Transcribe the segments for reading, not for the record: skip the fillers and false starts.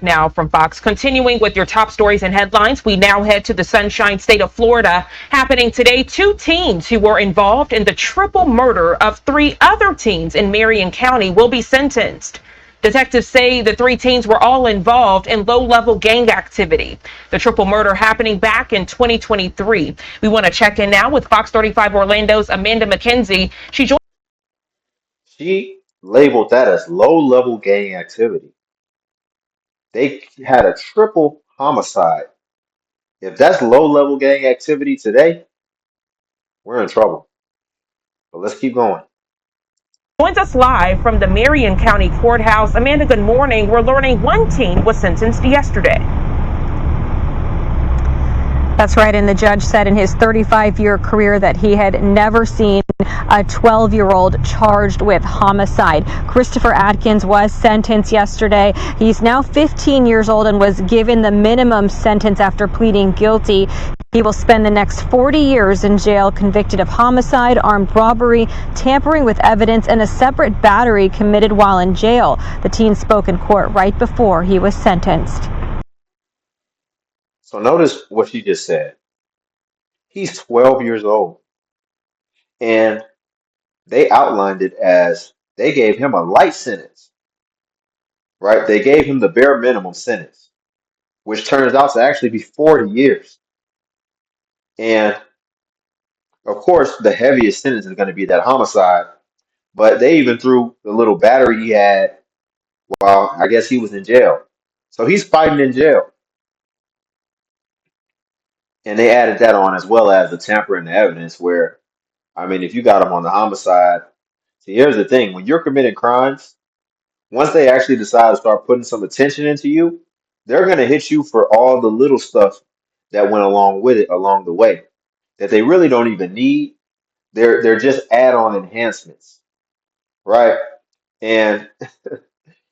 now from Fox. Continuing with your top stories and headlines, we now head to the Sunshine State of Florida. Happening today, two teens who were involved in the triple murder of three other teens in Marion County will be sentenced. Detectives say the three teens were all involved in low-level gang activity. The triple murder happening back in 2023. We want to check in now with Fox 35 Orlando's Amanda McKenzie. She labeled that as low-level gang activity. They had a triple homicide. If that's low-level gang activity today, we're in trouble. But let's keep going. Joins us live from the Marion County Courthouse. Amanda, good morning. We're learning one teen was sentenced yesterday. That's right, and the judge said in his 35-year career that he had never seen a 12-year-old charged with homicide. Christopher Atkins was sentenced yesterday. He's now 15 years old and was given the minimum sentence after pleading guilty. He will spend the next 40 years in jail, convicted of homicide, armed robbery, tampering with evidence, and a separate battery committed while in jail. The teen spoke in court right before he was sentenced. So notice what she just said. He's 12 years old. And they outlined it as they gave him a light sentence, right? They gave him the bare minimum sentence, which turns out to actually be 40 years. And of course, the heaviest sentence is going to be that homicide. But they even threw the little battery he had while I guess he was in jail. So he's fighting in jail. And they added that on as well as the tampering the evidence, where, I mean, if you got him on the homicide, see, here's the thing. When you're committing crimes, once they actually decide to start putting some attention into you, they're going to hit you for all the little stuff that went along with it along the way that they really don't even need. They're just add-on enhancements, right? And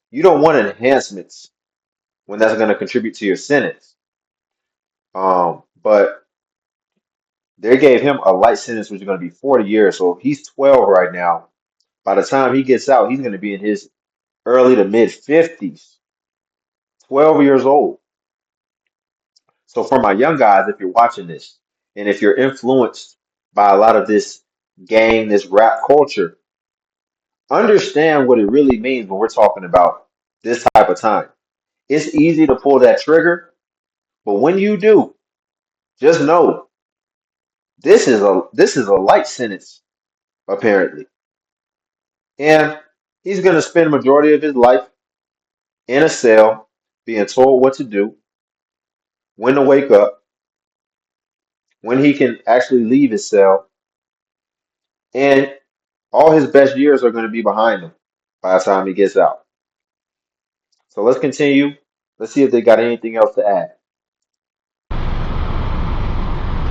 you don't want enhancements when that's going to contribute to your sentence. But they gave him a light sentence, which is going to be 40 years. So he's 12 right now. By the time he gets out, he's going to be in his early to mid 50s, 12 years old. So for my young guys, if you're watching this, and if you're influenced by a lot of this gang, this rap culture, understand what it really means when we're talking about this type of time. It's easy to pull that trigger, but when you do, just know this is a light sentence, apparently. And he's gonna spend majority of his life in a cell, being told what to do, when to wake up, when he can actually leave his cell, and all his best years are going to be behind him by the time he gets out. So let's continue. Let's see if they got anything else to add.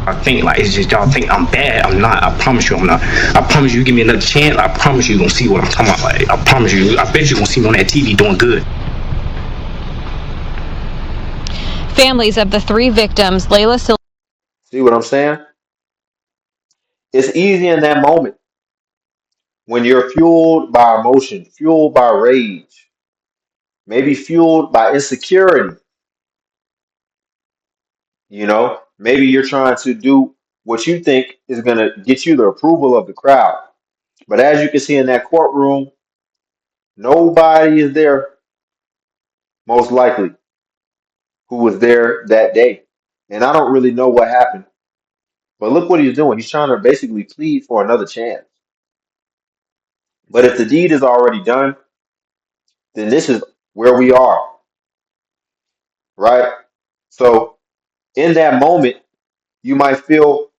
I think like it's just y'all think I'm bad. I'm not. I promise you I'm not. I promise you, give me another chance. I promise you gonna see what I'm talking about. Like I promise you. I bet you gonna see me on that TV doing good. Families of the three victims, Layla See what I'm saying? It's easy in that moment when you're fueled by emotion, fueled by rage, maybe fueled by insecurity. Maybe you're trying to do what you think is going to get you the approval of the crowd. But as you can see in that courtroom, nobody is there, most likely, who was there that day. And I don't really know what happened. But look what he's doing. He's trying to basically plead for another chance. But if the deed is already done, then this is where we are, right? So in that moment, you might feel,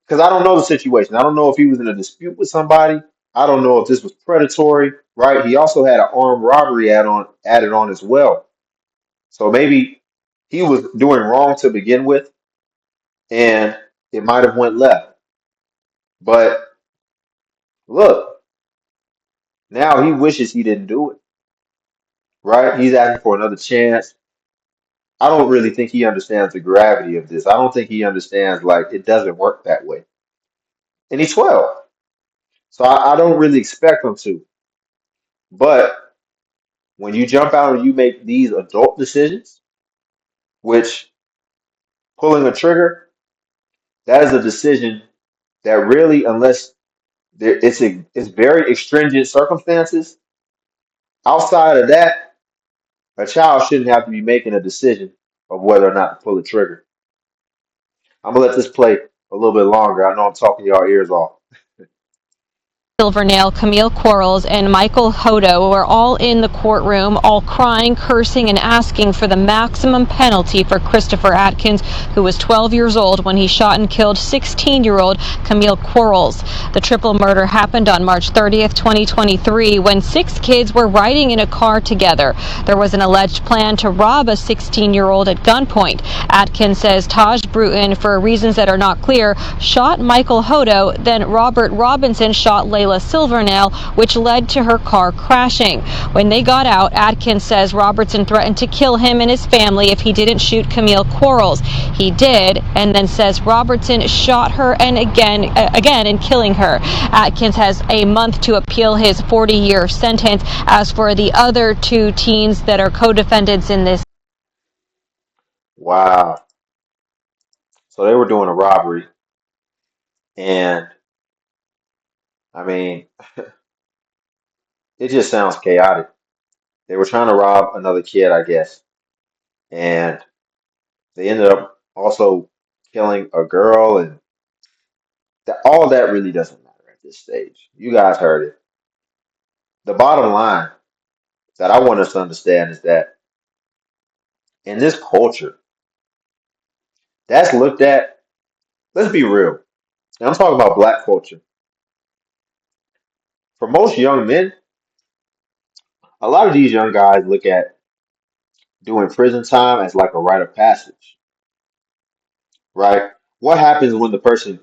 because I don't know the situation. I don't know if he was in a dispute with somebody. I don't know if this was predatory, right? He also had an armed robbery added on as well. So maybe he was doing wrong to begin with, and it might have went left. But look, now he wishes he didn't do it, right? He's asking for another chance. I don't really think he understands the gravity of this. I don't think he understands like it doesn't work that way. And he's 12. So I don't really expect him to. But when you jump out and you make these adult decisions, which pulling a trigger, that is a decision that really, unless it's very extringent circumstances, outside of that, a child shouldn't have to be making a decision of whether or not to pull a trigger. I'm gonna let this play a little bit longer. I know I'm talking y'all ears off. Silvernail, Camille Quarles, and Michael Hodo were all in the courtroom, all crying, cursing, and asking for the maximum penalty for Christopher Atkins, who was 12 years old when he shot and killed 16-year-old Camille Quarles. The triple murder happened on March 30th, 2023, when 6 kids were riding in a car together. There was an alleged plan to rob a 16-year-old at gunpoint. Atkins says Taj Bruton, for reasons that are not clear, shot Michael Hodo, then Robert Robinson shot Layla Silvernail, which led to her car crashing. When they got out, Atkins says Robertson threatened to kill him and his family if he didn't shoot Camille Quarles. He did, and then says Robertson shot her and again in killing her. Atkins has a month to appeal his 40-year sentence. As for the other 2 teens that are co-defendants in this, Wow. So they were doing a robbery, and I mean, it just sounds chaotic. They were trying to rob another kid, I guess, and they ended up also killing a girl, and all that really doesn't matter at this stage. You guys heard it. The bottom line that I want us to understand is that in this culture, that's looked at, let's be real. And I'm talking about black culture. For most young men, a lot of these young guys look at doing prison time as like a rite of passage, right? What happens when the person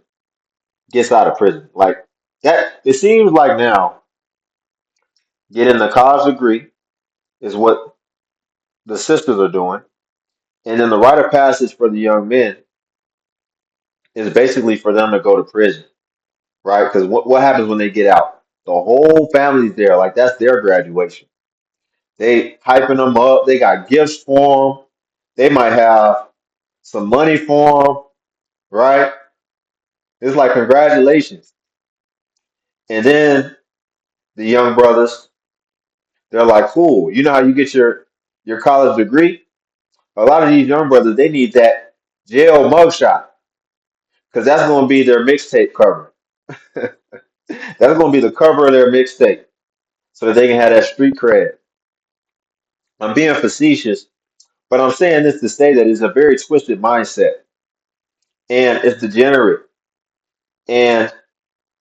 gets out of prison? Like that, it seems like now getting the college degree is what the sisters are doing. And then the rite of passage for the young men is basically for them to go to prison, right? Because what happens when they get out? The whole family's there. Like that's their graduation. They hyping them up. They got gifts for them. They might have some money for them, right? It's like congratulations. And then the young brothers, they're like, cool. You know how you get your college degree? A lot of these young brothers, they need that jail mugshot because that's going to be their mixtape cover. That's going to be the cover of their mixtape so that they can have that street cred. I'm being facetious, but I'm saying this to say that it's a very twisted mindset and it's degenerate. And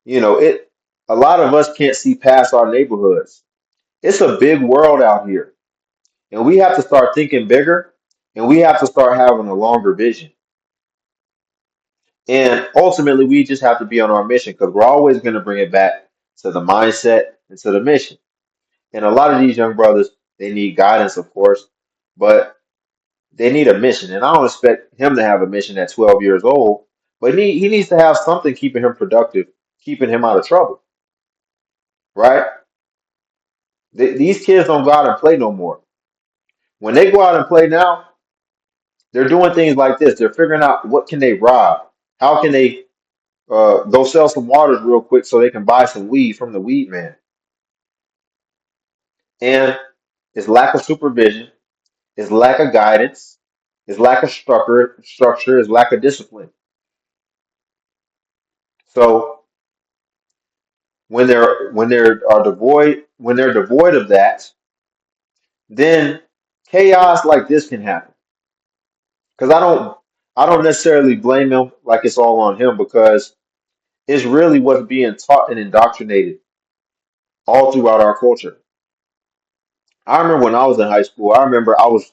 it. A lot of us can't see past our neighborhoods. It's a big world out here, and we have to start thinking bigger, and we have to start having a longer vision. And ultimately, we just have to be on our mission because we're always going to bring it back to the mindset and to the mission. And a lot of these young brothers, they need guidance, of course, but they need a mission. And I don't expect him to have a mission at 12 years old, but he needs to have something keeping him productive, keeping him out of trouble, right? These kids don't go out and play no more. When they go out and play now, they're doing things like this. They're figuring out what can they rob, how can they go sell some waters real quick so they can buy some weed from the weed man. And it's lack of supervision, it's lack of guidance, it's lack of structure, it's lack of discipline. So when they're devoid of that, then chaos like this can happen. Because I don't necessarily blame him like it's all on him because it's really what's being taught and indoctrinated all throughout our culture. I remember when I was in high school, I remember I was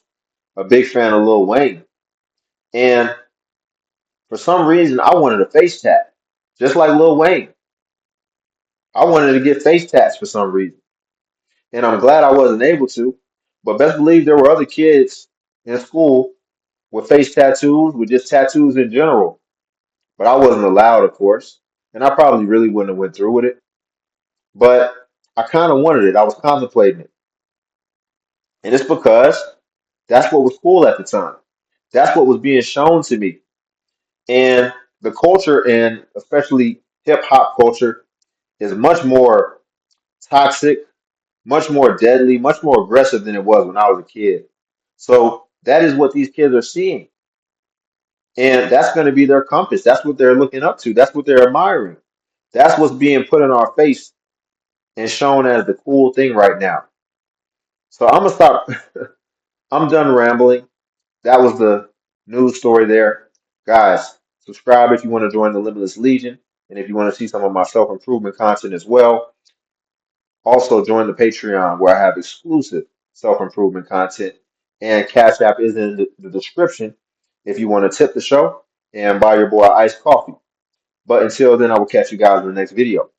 a big fan of Lil Wayne. And for some reason, I wanted a face tat, just like Lil Wayne. I wanted to get face tats for some reason. And I'm glad I wasn't able to. But best believe there were other kids in school with face tattoos, with just tattoos in general. But I wasn't allowed, of course. And I probably really wouldn't have went through with it. But I kind of wanted it. I was contemplating it. And it's because that's what was cool at the time. That's what was being shown to me. And the culture, and especially hip hop culture, is much more toxic, much more deadly, much more aggressive than it was when I was a kid. So that is what these kids are seeing. And that's going to be their compass. That's what they're looking up to. That's what they're admiring. That's what's being put in our face and shown as the cool thing right now. So I'm gonna stop. I'm done rambling. That was the news story there. Guys, subscribe if you want to join the Limitless Legion and if you want to see some of my self-improvement content as well. Also join the Patreon where I have exclusive self-improvement content, and Cash App is in the description if you want to tip the show and buy your boy iced coffee. But until then, I will catch you guys in the next video.